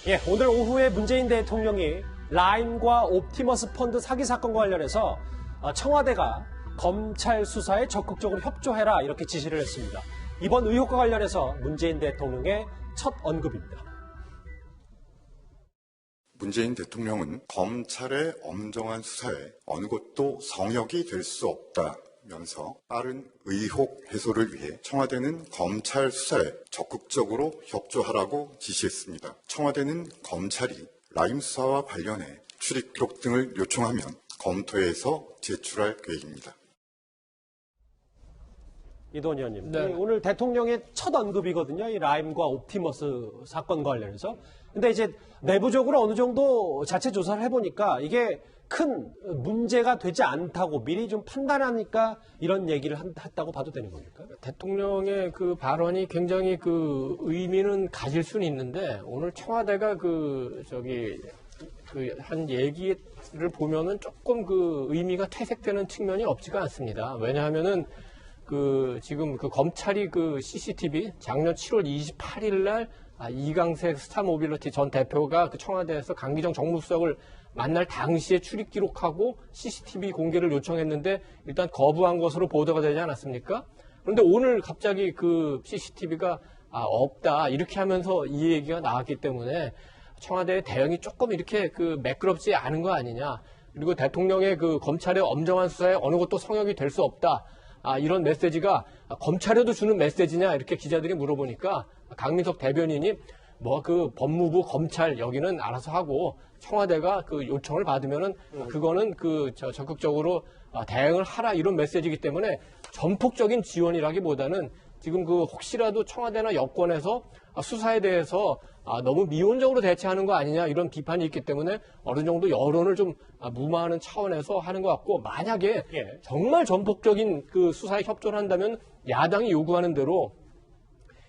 예, 오늘 오후에 문재인 대통령이 라임과 옵티머스 펀드 사기 사건과 관련해서 청와대가 검찰 수사에 적극적으로 협조해라 이렇게 지시를 했습니다. 이번 의혹과 관련해서 문재인 대통령의 첫 언급입니다. 문재인 대통령은 검찰의 엄정한 수사에 어느 것도 성역이 될 수 없다면서 빠른 의혹 해소를 위해 청와대는 검찰 수사에 적극적으로 협조하라고 지시했습니다. 청와대는 검찰이 라임 수사와 관련해 출입 기록 등을 요청하면 검토해서 제출할 계획입니다. 이동훈 의원님, 네. 오늘 대통령의 첫 언급이거든요. 이 라임과 옵티머스 사건과 관련해서. 근데 이제 내부적으로 어느 정도 자체 조사를 해보니까 이게 큰 문제가 되지 않다고 미리 좀 판단하니까 이런 얘기를 했다고 봐도 되는 겁니까? 대통령의 그 발언이 굉장히 그 의미는 가질 수는 있는데 오늘 청와대가 한 얘기를 보면은 조금 그 의미가 퇴색되는 측면이 없지가 않습니다. 왜냐하면은 지금 검찰이 CCTV 작년 7월 28일 날 이강택 스타모빌리티 전 대표가 청와대에서 강기정 정무수석을 만날 당시에 출입 기록하고 CCTV 공개를 요청했는데 일단 거부한 것으로 보도가 되지 않았습니까? 그런데 오늘 갑자기 CCTV가 없다 이렇게 하면서 이 얘기가 나왔기 때문에 청와대의 대응이 조금 이렇게 매끄럽지 않은 거 아니냐. 그리고 대통령의 검찰의 엄정한 수사에 어느 것도 성역이 될 수 없다. 이런 메시지가 검찰에도 주는 메시지냐 이렇게 기자들이 물어보니까 강민석 대변인이 법무부 검찰 여기는 알아서 하고 청와대가 요청을 받으면은 그거는 적극적으로 대응을 하라 이런 메시지이기 때문에 전폭적인 지원이라기보다는 지금 혹시라도 청와대나 여권에서 수사에 대해서 너무 미온적으로 대처하는 거 아니냐 이런 비판이 있기 때문에 어느 정도 여론을 좀 무마하는 차원에서 하는 것 같고 만약에 정말 전폭적인 수사에 협조를 한다면 야당이 요구하는 대로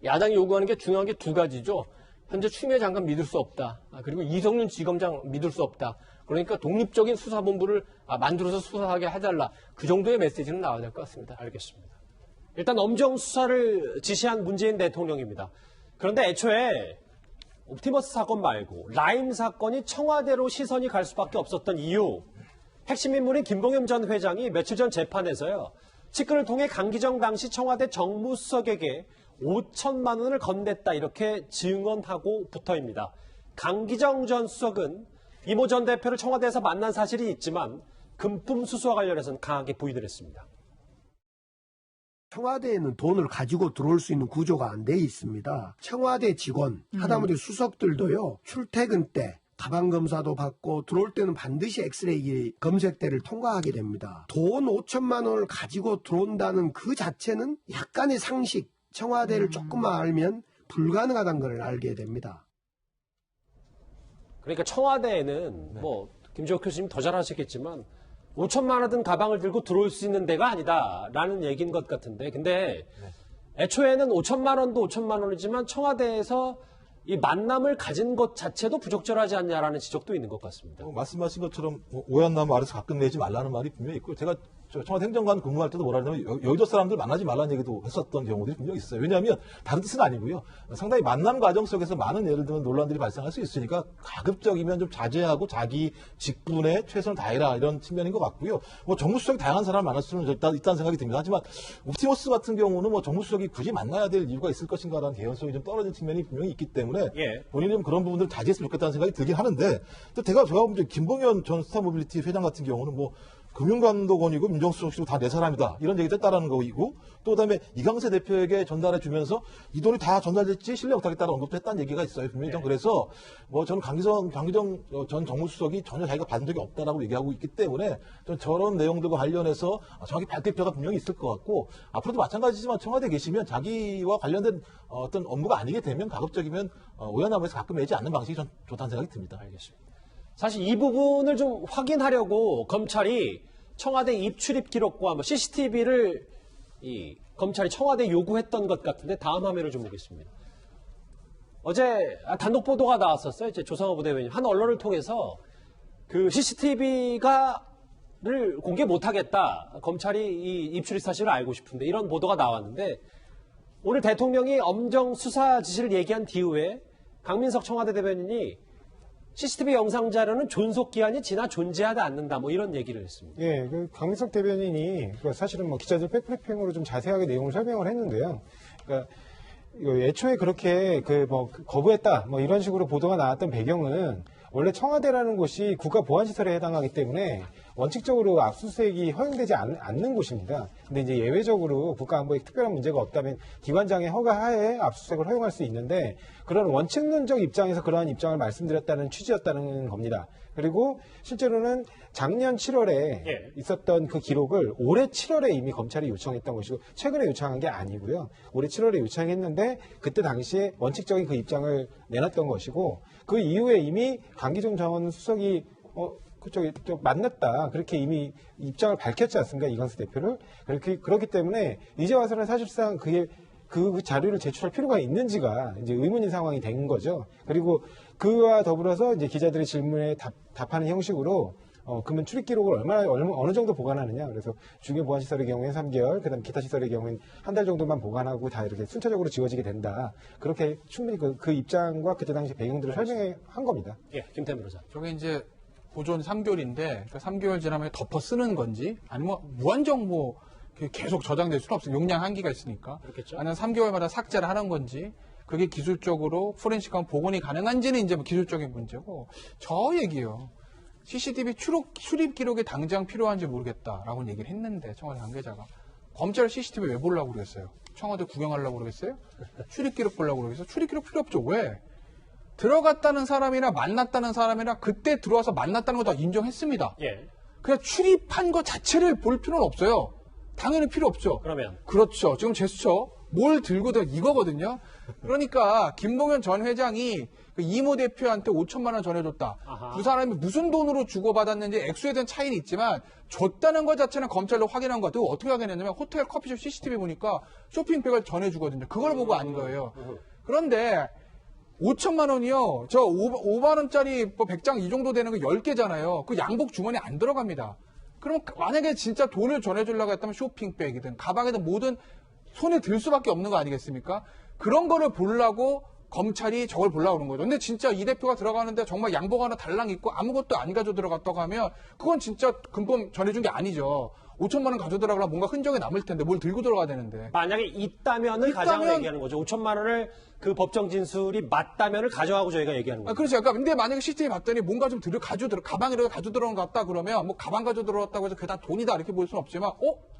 야당이 요구하는 게 중요한 게 두 가지죠. 현재 추미애 장관 믿을 수 없다. 그리고 이성윤 지검장 믿을 수 없다. 그러니까 독립적인 수사본부를 만들어서 수사하게 해달라. 그 정도의 메시지는 나와야 될 것 같습니다. 알겠습니다. 일단 엄정 수사를 지시한 문재인 대통령입니다. 그런데 애초에 옵티머스 사건 말고 라임 사건이 청와대로 시선이 갈 수밖에 없었던 이유, 핵심 인물인 김봉겸 전 회장이 며칠 전 재판에서요. 측근을 통해 강기정 당시 청와대 정무수석에게 5천만 원을 건넸다 이렇게 증언하고 붙어입니다. 강기정 전 수석은 이모 전 대표를 청와대에서 만난 사실이 있지만 금품 수수와 관련해서는 강하게 부인을 했습니다. 청와대에는 돈을 가지고 들어올 수 있는 구조가 안 돼 있습니다. 청와대 직원, 하다못해 수석들도요, 출퇴근 때 가방 검사도 받고 들어올 때는 반드시 엑스레이 검색대를 통과하게 됩니다. 돈 5천만 원을 가지고 들어온다는 그 자체는 약간의 상식, 청와대를 조금만 알면 불가능하다는 걸 알게 됩니다. 그러니까 청와대에는 김종혁 교수님 더 잘 아시겠지만 5천만 원 든 가방을 들고 들어올 수 있는 데가 아니다라는 얘기인 것 같은데 근데 애초에는 5천만 원도 5천만 원이지만 청와대에서 이 만남을 가진 것 자체도 부적절하지 않냐라는 지적도 있는 것 같습니다. 말씀하신 것처럼 오해한 나무 아래서 가끔 내지 말라는 말이 분명히 있고 제가 청와대 행정관 근무할 때도 뭐라 하냐면 여의도 사람들 만나지 말라는 얘기도 했었던 경우들이 분명히 있어요. 왜냐하면 다른 뜻은 아니고요. 상당히 만남 과정 속에서 많은 예를 들면 논란들이 발생할 수 있으니까 가급적이면 좀 자제하고 자기 직분에 최선을 다해라 이런 측면인 것 같고요. 정무수석이 다양한 사람을 만날 수는 있다는 생각이 듭니다. 하지만 옵티머스 같은 경우는 정무수석이 굳이 만나야 될 이유가 있을 것인가라는 개연성이 좀 떨어진 측면이 분명히 있기 때문에 본인은 그런 부분들을 자제했으면 좋겠다는 생각이 들긴 하는데 또 제가 보면 김봉현 전 스타모빌리티 회장 같은 경우는 금융감독원이고 민정수석이고 다 내 사람이다 이런 얘기를 했다라는 거이고 또 그다음에 이강세 대표에게 전달해 주면서 이 돈이 다 전달될지 신뢰 못하겠다는 언급도 했다는 얘기가 있어요. 분명히 그래서 저는 강기정 전 정무수석이 전혀 자기가 받은 적이 없다라고 얘기하고 있기 때문에 저런 내용들과 관련해서 정확히 밝힐 필요가 분명히 있을 것 같고 앞으로도 마찬가지지만 청와대에 계시면 자기와 관련된 어떤 업무가 아니게 되면 가급적이면 오야나무에서 가끔 내지 않는 방식이 전 좋다는 생각이 듭니다. 알겠습니다. 사실 이 부분을 좀 확인하려고 검찰이 청와대 입출입 기록과 CCTV를 검찰이 청와대에 요구했던 것 같은데 다음 화면을 좀 보겠습니다. 어제 단독 보도가 나왔었어요. 이제 조상호 부대변인 한 언론을 통해서 CCTV를 공개 못하겠다. 검찰이 이 입출입 사실을 알고 싶은데 이런 보도가 나왔는데 오늘 대통령이 엄정 수사 지시를 얘기한 뒤후에 강민석 청와대 대변인이 CCTV 영상 자료는 존속 기한이 지나 존재하지 않는다. 뭐 이런 얘기를 했습니다. 예, 그 강민석 대변인이 사실은 뭐 기자들 백브리핑으로 좀 자세하게 내용을 설명을 했는데요. 그러니까 애초에 그렇게 거부했다 뭐 이런 식으로 보도가 나왔던 배경은 원래 청와대라는 곳이 국가 보안 시설에 해당하기 때문에 원칙적으로 압수수색이 허용되지 않는 곳입니다. 근데 이제 예외적으로 국가안보에 특별한 문제가 없다면 기관장의 허가하에 압수수색을 허용할 수 있는데 그런 원칙론적 입장에서 그러한 입장을 말씀드렸다는 취지였다는 겁니다. 그리고 실제로는 작년 7월에 있었던 그 기록을 올해 7월에 이미 검찰이 요청했던 것이고 최근에 요청한 게 아니고요. 올해 7월에 요청했는데 그때 당시에 원칙적인 그 입장을 내놨던 것이고 그 이후에 이미 강기정 전 수석이 그쪽에 좀 만났다. 그렇게 이미 입장을 밝혔지 않습니까? 이광수 대표를. 그렇기 때문에 이제 와서는 사실상 그 자료를 제출할 필요가 있는지가 이제 의문인 상황이 된 거죠. 그리고 그와 더불어서 이제 기자들의 질문에 답하는 형식으로 그러면 출입 기록을 어느 정도 보관하느냐. 그래서 중요 보안 시설의 경우에는 3개월, 그다음 기타 시설의 경우에는 한 달 정도만 보관하고 다 이렇게 순차적으로 지워지게 된다. 그렇게 충분히 그 입장과 그때 당시 배경들을 설명한 겁니다. 예, 김태현 변호사. 저게 이제 보존 3개월인데 그 3개월 지나면 덮어 쓰는 건지 아니면 무한정보 계속 저장될 수는 없어요. 용량 한계가 있으니까. 그렇겠죠. 아니면 3개월마다 삭제를 하는 건지 그게 기술적으로 포렌식한 복원이 가능한지는 이제 뭐 기술적인 문제고 저 얘기요. CCTV 출입 기록이 당장 필요한지 모르겠다라고 얘기를 했는데 청와대 관계자가 검찰 CCTV 왜 보려고 그러겠어요? 청와대 구경하려고 그러겠어요? 출입 기록 보려고 그러겠어요? 출입 기록 필요 없죠. 왜? 들어갔다는 사람이나 만났다는 사람이나 그때 들어와서 만났다는 거 다 인정했습니다. 예. 그냥 출입한 것 자체를 볼 필요는 없어요. 당연히 필요 없죠. 그러면 그렇죠. 지금 제스처 뭘 들고 들 이거거든요. 그러니까 김봉현 전 회장이 그 이모 대표한테 5천만 원 전해줬다. 아하. 두 사람이 무슨 돈으로 주고받았는지 액수에 대한 차이는 있지만 줬다는 것 자체는 검찰로 확인한 것 같아요. 어떻게 확인했냐면 호텔 커피숍 CCTV 보니까 쇼핑백을 전해주거든요. 그걸 보고 안 거예요. 그런데 5천만 원이요. 저 5만 원짜리 뭐 100장 이 정도 되는 거 10개잖아요. 그 양복 주머니에 안 들어갑니다. 그럼 만약에 진짜 돈을 전해주려고 했다면 쇼핑백이든 가방이든 뭐든 손에 들 수밖에 없는 거 아니겠습니까? 그런 거를 보려고 검찰이 저걸 보려고 그런 거죠. 근데 진짜 이 대표가 들어가는데 정말 양복 하나 달랑 입고 아무것도 안 가져 들어갔다고 하면 그건 진짜 금품 전해준 게 아니죠. 5천만 원 가져 들어가려면 뭔가 흔적이 남을 텐데 뭘 들고 들어가야 되는데. 만약에 있다면을 가져가고 얘기하는 거죠. 5천만 원을 그 법정 진술이 맞다면을 가져가고 저희가 얘기하는 거죠. 그렇죠. 그러니까 근데 만약에 CCTV 봤더니 뭔가 좀 가방이라도 가져 들어온 것 같다 그러면 뭐 가방 가져 들어왔다고 해서 그게 다 돈이다 이렇게 볼 수는 없지만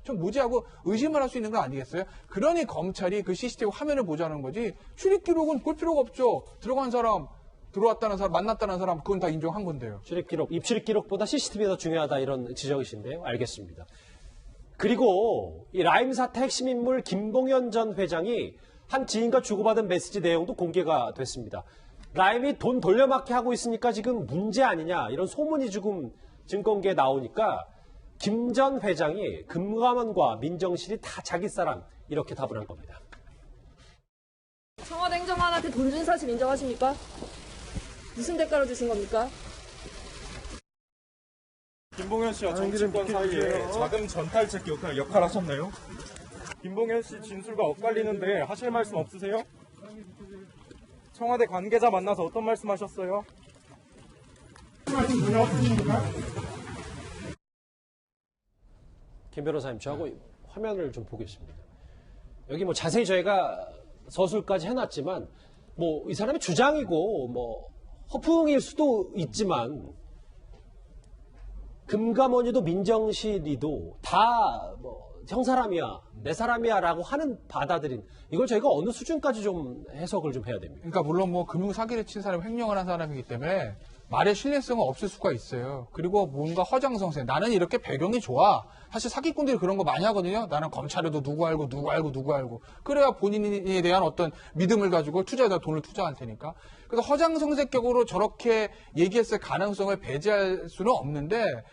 좀 뭐지 하고 의심을 할 수 있는 거 아니겠어요? 그러니 검찰이 그 CCTV 화면을 보자는 거지 출입 기록은 볼 필요가 없죠. 들어간 사람, 들어왔다는 사람, 만났다는 사람 그건 다 인정한 건데요. 출입 기록, 입출입 기록보다 CCTV가 더 중요하다 이런 지적이신데요. 알겠습니다. 그리고 이 라임 사태 핵심 인물 김봉현 전 회장이 한 지인과 주고받은 메시지 내용도 공개가 됐습니다. 라임이 돈 돌려막기 하고 있으니까 지금 문제 아니냐 이런 소문이 조금 증권계에 나오니까 김 전 회장이 금감원과 민정실이 다 자기 사람 이렇게 답을 한 겁니다. 청와대 행정관한테 돈 준 사실 인정하십니까? 무슨 대가로 주신 겁니까? 김봉현 씨와 정치권 사이에 자금 전탈책 역할 하셨나요? 김봉현 씨 진술과 엇갈리는데 하실 말씀 없으세요? 청와대 관계자 만나서 어떤 말씀 하셨어요? 김 변호사님, 저하고 화면을 좀 보겠습니다. 여기 뭐 자세히 저희가 서술까지 해놨지만, 뭐 이 사람의 주장이고, 뭐 허풍일 수도 있지만, 금감원이도 민정실이도 다 뭐 형 사람이야, 내 사람이야 라고 하는 받아들인, 이걸 저희가 어느 수준까지 좀 해석을 좀 해야 됩니다. 그러니까 물론 뭐 금융 사기를 친 사람이 횡령을 한 사람이기 때문에 말의 신뢰성은 없을 수가 있어요. 그리고 뭔가 허장성세. 나는 이렇게 배경이 좋아. 사실 사기꾼들이 그런 거 많이 하거든요. 나는 검찰에도 누구 알고. 그래야 본인에 대한 어떤 믿음을 가지고 투자에다 돈을 투자할 테니까. 그래서 허장성세격으로 저렇게 얘기했을 가능성을 배제할 수는 없는데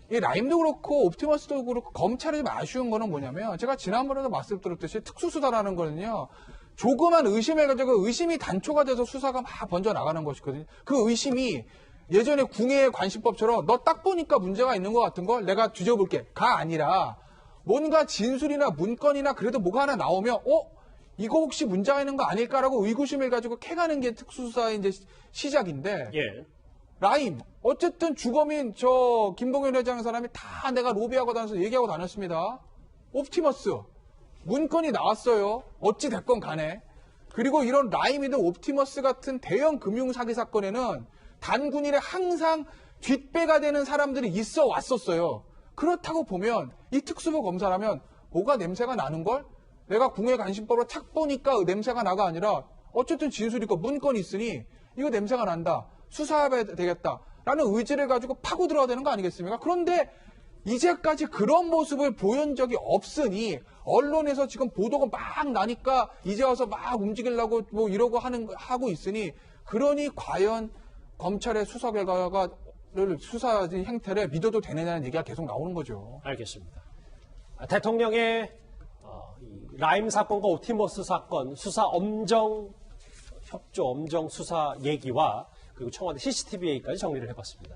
이 라임도 그렇고 옵티머스도 그렇고 검찰이 좀 아쉬운 거는 뭐냐면 제가 지난번에도 말씀드렸듯이 특수수사라는 거는요. 조그만 의심을 가지고 의심이 단초가 돼서 수사가 막 번져나가는 것이거든요. 그 의심이 예전에 궁예 관심법처럼 너 딱 보니까 문제가 있는 것 같은 걸 내가 뒤져볼게 가 아니라 뭔가 진술이나 문건이나 그래도 뭐가 하나 나오면 이거 혹시 문제가 있는 거 아닐까라고 의구심을 가지고 캐가는 게 특수수사의 이제 시작인데 예. 라임 어쨌든 주범인 저 김봉현 회장 사람이 다 내가 로비하고 다녀서 얘기하고 다녔습니다. 옵티머스 문건이 나왔어요. 어찌 됐건 간에. 그리고 이런 라임이든 옵티머스 같은 대형 금융 사기 사건에는 단군일에 항상 뒷배가 되는 사람들이 있어 왔었어요. 그렇다고 보면 이 특수부 검사라면 뭐가 냄새가 나는 걸? 내가 궁예간신법으로 착 보니까 냄새가 나가 아니라 어쨌든 진술이 있고 문건이 있으니 이거 냄새가 난다. 수사해야 되겠다라는 의지를 가지고 파고 들어야 되는 거 아니겠습니까? 그런데 이제까지 그런 모습을 보인 적이 없으니 언론에서 지금 보도가 막 나니까 이제 와서 막 움직이려고 뭐 이러고 하고 있으니 그러니 과연 검찰의 수사 결과가 수사 행태를 믿어도 되느냐는 얘기가 계속 나오는 거죠. 알겠습니다. 대통령의 이 라임 사건과 옵티머스 사건 수사 협조 엄정 수사 얘기와 그리고 청와대 CCTV 얘기까지 정리를 해봤습니다.